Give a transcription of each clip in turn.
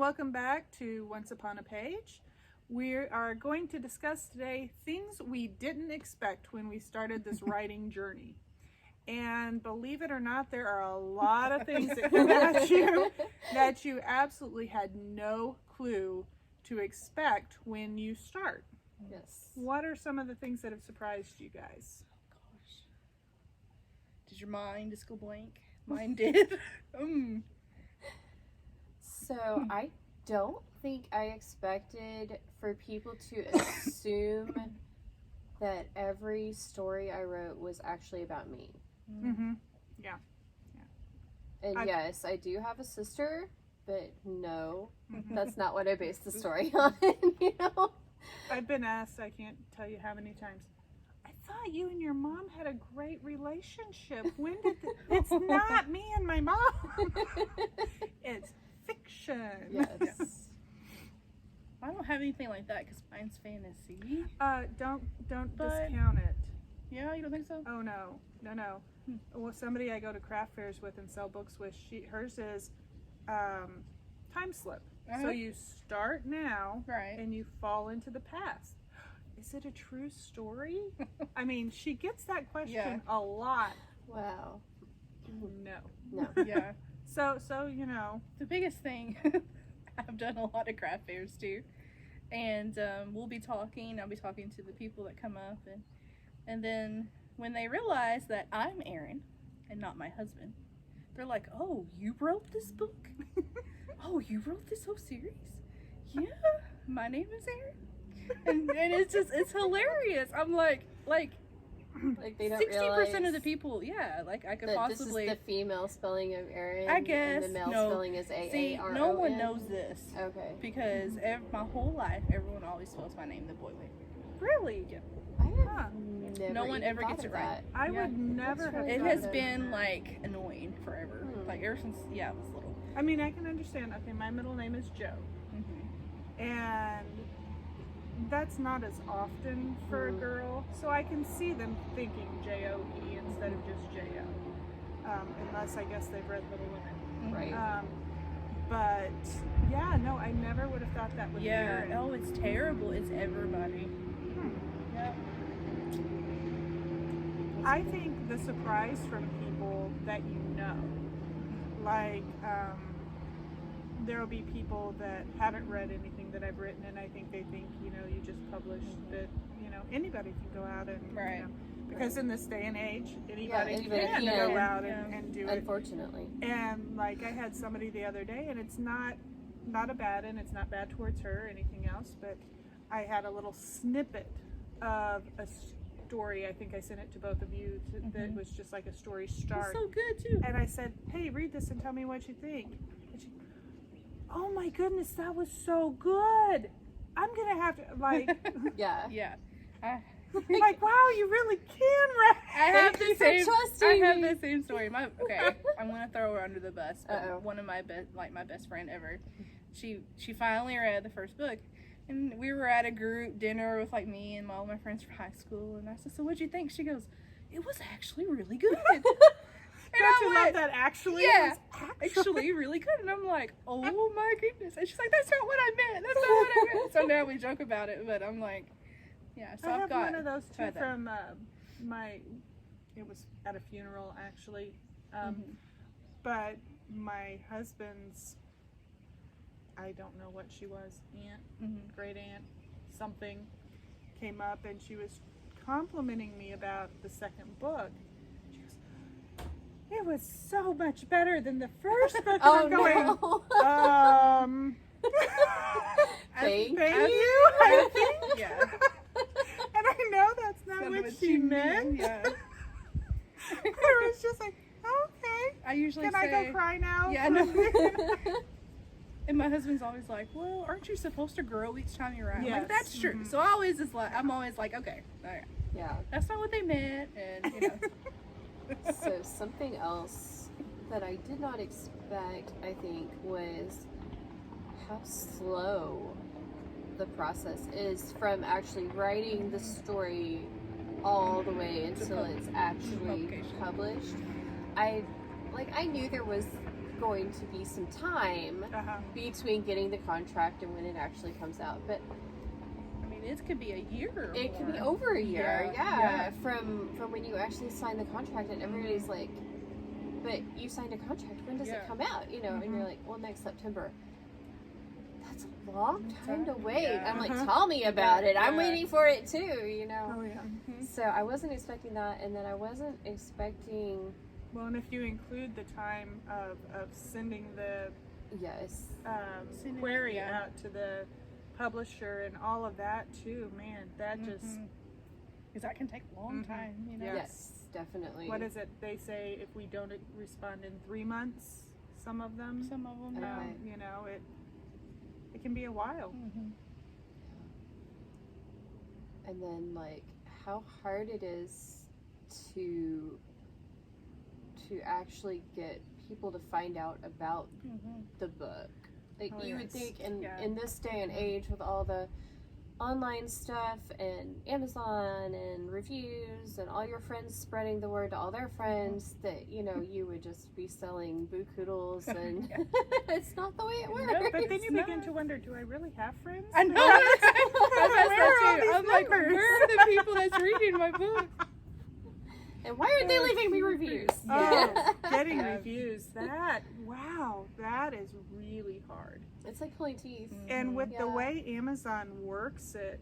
welcome back to Once Upon a Page. We are going to discuss today things we didn't expect when we started this writing journey. And believe it or not, there are a lot of things that come at you that you absolutely had no clue to expect when you start. Yes. What are some of the things that have surprised you guys? Gosh. Did your mind just go blank? Mine did. So I don't think I expected for people to assume that every story I wrote was actually about me. Mm-hmm. Yeah. And yes, I do have a sister, but no, that's not what I based the story on, you know? I've been asked, I can't tell you how many times, I thought you and your mom had a great relationship. When did it's not me and my mom. It's fiction. Yes. I don't have anything like that because mine's fantasy. Don't But- discount it. Yeah, you don't think so? Oh no. Well, somebody I go to craft fairs with and sell books with, hers is time slip. Uh-huh. So you start now, Right. and you fall into the past. Is it a true story? I mean, she gets that question a lot. Wow. No. Yeah. So you know. The biggest thing, I've done a lot of craft fairs too. And I'll be talking to the people that come up. And then when they realize that I'm Erin and not my husband, they're like, oh, you wrote this book? Oh, you wrote this whole series? Yeah, my name is Erin. And it's hilarious. I'm like Like they don't 60% of the realize people, like I could that possibly. this is the female spelling of Erin. I guess, and the male no. spelling is See, A-A-R-O-N. no one knows this. Okay. Because my whole life, everyone always spells my name the boy way. Really? Yeah. I have Huh. never No one even ever thought gets of it right. that. I Yeah. would never That's have really It thought has that. been like annoying forever. Hmm. Like ever since I was little. I mean, I can understand. Okay, my middle name is Joe. Mm-hmm. And that's not as often for a girl, so I can see them thinking J-O-E instead of just J-O. Unless I guess they've read Little Women. Right. But yeah, no, I never would have thought that would be Yeah. Erin. Oh, it's terrible. It's everybody. Yeah. I think the surprise from people that you know, like there will be people that haven't read anything that I've written, and I think they think, you know, you just published that, you know, anybody can go out and, Right. you know, because in this day and age, anybody anybody can can. go out Yeah. and do it. Unfortunately. And like I had somebody the other day, and it's not a bad, and it's not bad towards her or anything else, but I had a little snippet of a story. I think I sent it to both of you that was just like a story start. It's so good too. And I said, hey, read this and tell me what you think. And she, oh my goodness, that was so good. I'm going to have to, like, Yeah. Yeah. like, wow, you really can write. I have Thank you the for same. trusting I have me. the same story. Okay, I'm gonna throw her under the bus. But Uh-oh. one of my best friend ever. She finally read the first book, and we were at a group dinner with like me and all my friends from high school. And I said, "So what'd you think?" She goes, "It was actually really good." And Don't you I love went, that actually? Yeah, It was actually really good. And I'm like, "Oh my goodness!" And she's like, "That's not what I meant. That's not what I meant." So now we joke about it, but I'm like, yeah. So I I've have got one of those too tried that. from it was at a funeral actually, but my husband's, I don't know what she was, aunt, great aunt, something, came up and she was complimenting me about the second book. She goes, it was so much better than the first book. Oh, And I'm going, no. thank Thank you. I think. Yeah. And I know that's not That's what what she you meant. mean, yeah. It was just like, okay. I usually Can say, I go cry now? Yeah, I know. And my husband's always like, "Well, aren't you supposed to grow each time you write?" I'm Yes. like, that's true. Mhm. So I'm always like, okay, all right, Yeah. that's not what they meant, and you know. So something else that I did not expect, I think, was how slow the process is from actually writing the story all the way until it's actually publication. published. I knew there was going to be some time between getting the contract and when it actually comes out. But I mean, it could be a year. Or it more. could be over a year. Yeah. From when you actually sign the contract, and everybody's like, "But you signed a contract. When does it come out?" You know, and you're like, "Well, next September." That's a long time to wait. Yeah. I'm like, "Tell me about it. I'm waiting for it too." You know. Oh yeah. So I wasn't expecting that, and then I wasn't expecting. Well, and if you include the time of sending the Yes. query out to the publisher and all of that too, man, that just because that can take a long time, you know. Yes, definitely. what is it? They say if we don't respond in 3 months, some of them, Okay. you know, it can be a while. And then like how hard it is to actually get people to find out about the book. Like you would think in this day and age with all the online stuff and Amazon and reviews and all your friends spreading the word to all their friends that, you know, you would just be selling boo koodles and it's not the way it works. No, but then you begin to wonder, do I really have friends? I know. I'm like, where are the people that's reading my book? And why aren't they leaving me reviews? Oh, getting reviews, that is really hard. It's like pulling teeth. And with the way Amazon works it,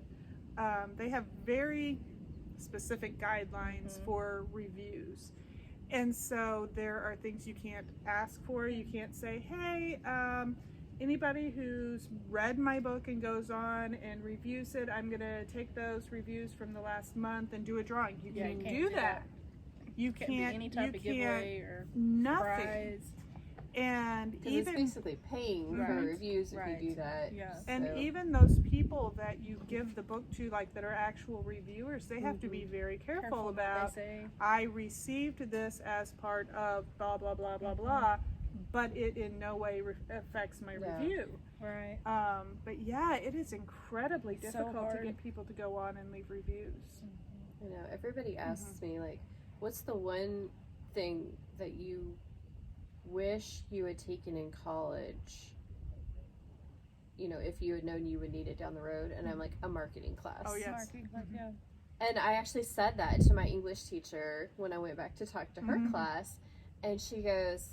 they have very specific guidelines for reviews. And so there are things you can't ask for. You can't say, hey, anybody who's read my book and goes on and reviews it, I'm going to take those reviews from the last month and do a drawing. You can't do that. You can't be any type of giveaway or nothing. Prize. And even it's basically paying for reviews if you do that. And even those people that you give the book to, like that are actual reviewers, they have to be very careful about, I received this as part of blah, blah, blah, blah, blah, but it in no way affects my review. Right. But yeah, it is incredibly difficult to get people to go on and leave reviews. You know, everybody asks me, like, what's the one thing that you wish you had taken in college, you know, if you had known you would need it down the road? And I'm like, a marketing class. Oh, yes. Marketing class, And I actually said that to my English teacher when I went back to talk to her class, and she goes,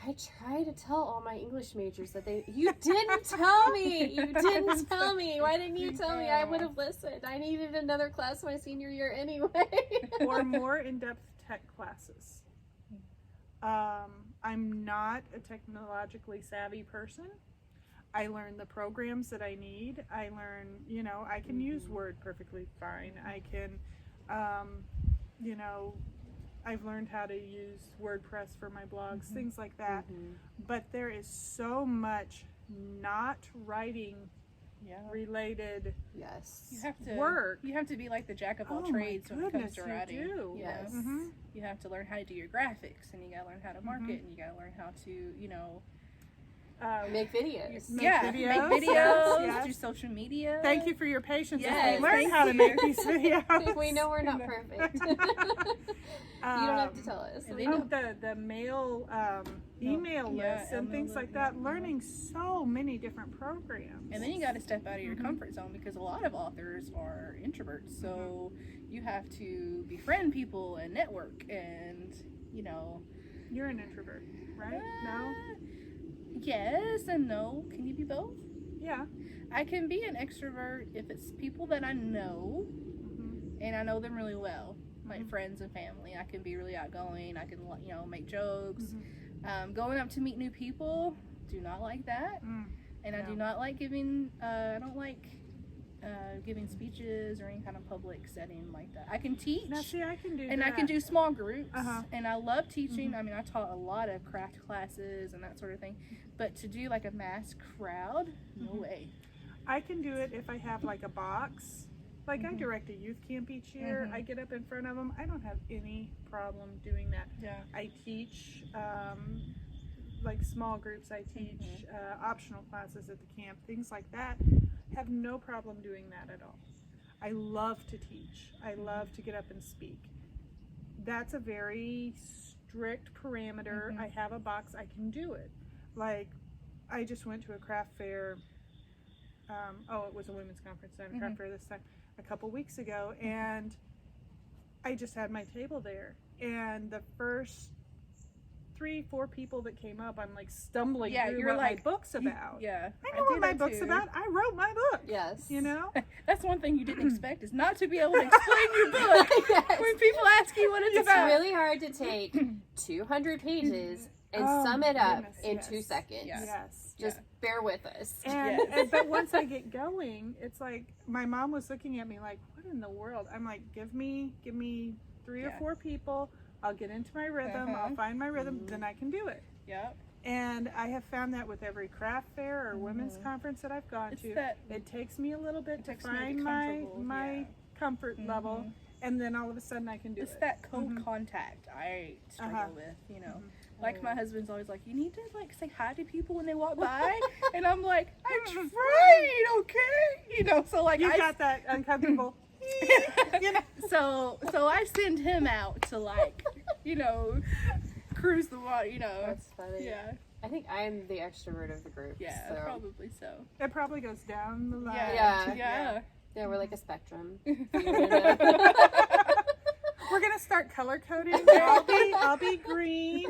I try to tell all my English majors that you didn't tell me. You didn't tell me. Why didn't you tell me? I would have listened. I needed another class my senior year anyway. Or more in-depth tech classes. I'm not a technologically savvy person. I learn the programs that I need. I learn, you know, I can use Word perfectly fine. I can, you know, I've learned how to use WordPress for my blogs, things like that. But there is so much not writing related work. You have to be like the jack of all trades when it comes to writing. You do. Yes. You have to learn how to do your graphics, and you gotta learn how to market, and you gotta learn how to, you know, make videos. Make videos, do social media. Thank you for your patience Yes, as we learn how to make these videos. We know we're not perfect. You don't have to tell us. The mail email lists and things like that. Learning so many different programs. And then you got to step out of your comfort zone, because a lot of authors are introverts. So you have to befriend people and network, and you know. You're an introvert, right? No. Yes and no. Can you be both? Yeah. I can be an extrovert if it's people that I know, and I know them really well, like friends and family. I can be really outgoing. I can, you know, make jokes. Going up to meet new people, do not like that. And I do not like giving. I don't like giving speeches or any kind of public setting like that. I can teach. Now, see, I can do and that. I can do small groups. And I love teaching. I mean, I taught a lot of craft classes and that sort of thing. But to do like a mass crowd, no way. I can do it if I have like a box. Like I direct a youth camp each year. I get up in front of them. I don't have any problem doing that. I teach like small groups. I teach optional classes at the camp, things like that. Have no problem doing that at all. I love to teach. I love to get up and speak. That's a very strict parameter. I have a box. I can do it. Like, I just went to a craft fair. It was a women's conference, not a craft fair this time, a couple weeks ago, and I just had my table there. And the first 3-4 people that came up, I'm like stumbling through what my book's about. I know what my book's about. I wrote my book. Yes. You know? That's one thing you didn't expect, is not to be able to explain your book when people ask you what it's about. It's really hard to take 200 pages and sum it up in 2 seconds. Yes. Just bear with us. And but once I get going, it's like my mom was looking at me like, what in the world? I'm like, give me 3 or 4 people. I'll get into my rhythm. I'll find my rhythm. Then I can do it. Yep. And I have found that with every craft fair or women's conference that I've gone to, it takes me a little bit to find my comfort level, and then all of a sudden I can do it. It's that cold contact I struggle with, you know. Like my husband's always like, you need to like say hi to people when they walk by, and I'm like, I'm trying, okay, you know. So like you got that uncomfortable. You know? So I send him out to like, you know, cruise the water, you know. That's funny. Yeah. I think I'm the extrovert of the group. Yeah, so. probably so. It probably goes down the line. Yeah, we're like a spectrum. We're gonna start color coding. I'll be green.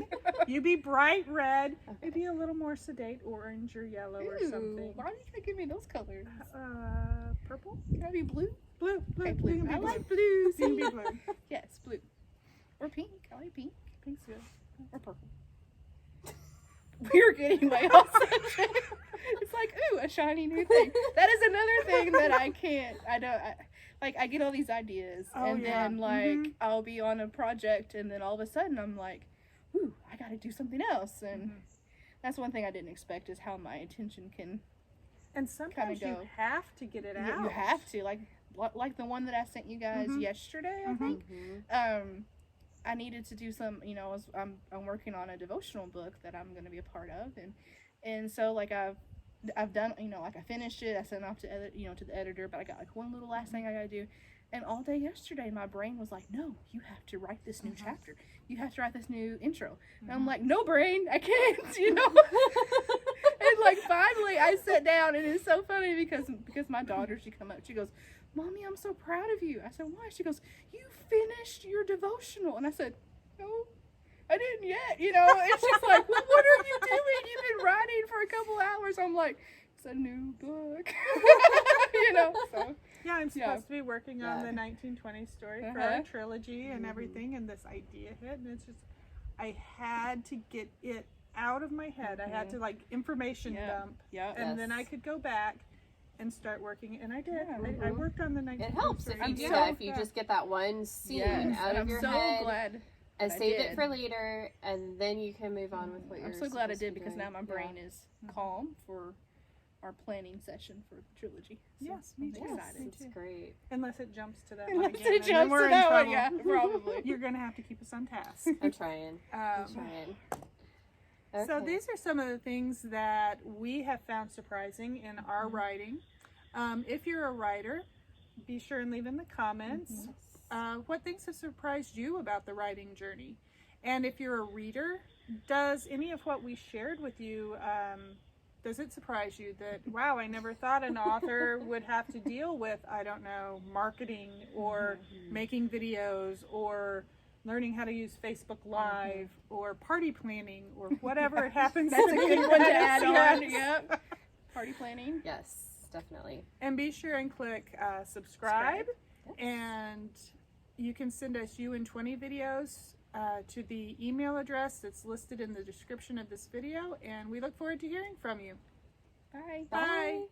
You be bright red. Maybe a little more sedate orange or yellow or something. Why are you gonna give me those colors? Purple? Can I be blue? Blue. Okay, You blue. can be I blue. like blues. You can be blue. Yes, blue. Or pink. I like pink. Pink's good. Or purple. We're getting way off subject. It's like, ooh, a shiny new thing. That is another thing that I can't. I get all these ideas, then like I'll be on a project, and then all of a sudden I'm like, ooh, I got to do something else, and that's one thing I didn't expect, is how my attention can. And sometimes you have to get it out. You have to, like the one that I sent you guys yesterday, I think. I needed to do some, you know, I'm working on a devotional book that I'm going to be a part of, and so like I've done, you know, like I finished it, I sent it off to to the editor, but I got like one little last thing I got to do, and all day yesterday my brain was like, no, you have to write this new chapter, you have to write this new intro, and I'm like, no brain, I can't, you know. And like finally I sat down, and it's so funny because my daughter, she come up, she goes, Mommy, I'm so proud of you. I said, why? She goes, you finished your devotional. And I said, no, I didn't yet, you know. And she's like, well, what are you doing? You've been writing for a couple hours. I'm like, it's a new book. You know, so. Yeah, I'm supposed to be working on the 1920 story for our trilogy and everything, and this idea hit, and it's just, I had to get it out of my head. I had to like information dump, and then I could go back and start working, and I did. I worked on the 1920 It helps if story. you do that, if you just get that one scene out of your head. I'm so glad and save it for later, and then you can move on with what you're. I'm so glad I did, because doing. now my brain is calm for our planning session for the trilogy. So Yes, me too. Yes, it's great. Unless it jumps to that Unless one again, it and then jumps we're to in that one, trouble. yeah, probably. You're gonna have to keep us on task. I'm trying. So these are some of the things that we have found surprising in our writing. If you're a writer, be sure and leave in the comments what things have surprised you about the writing journey. And if you're a reader, does any of what we shared with you, does it surprise you that, wow, I never thought an author would have to deal with, I don't know, marketing or making videos or learning how to use Facebook Live or party planning or whatever it happens That's to a be. good one to add. So, Yep. Party planning. Yes, definitely. And be sure and click subscribe. And you can send us You in 20 videos to the email address that's listed in the description of this video. And we look forward to hearing from you. Bye. Bye.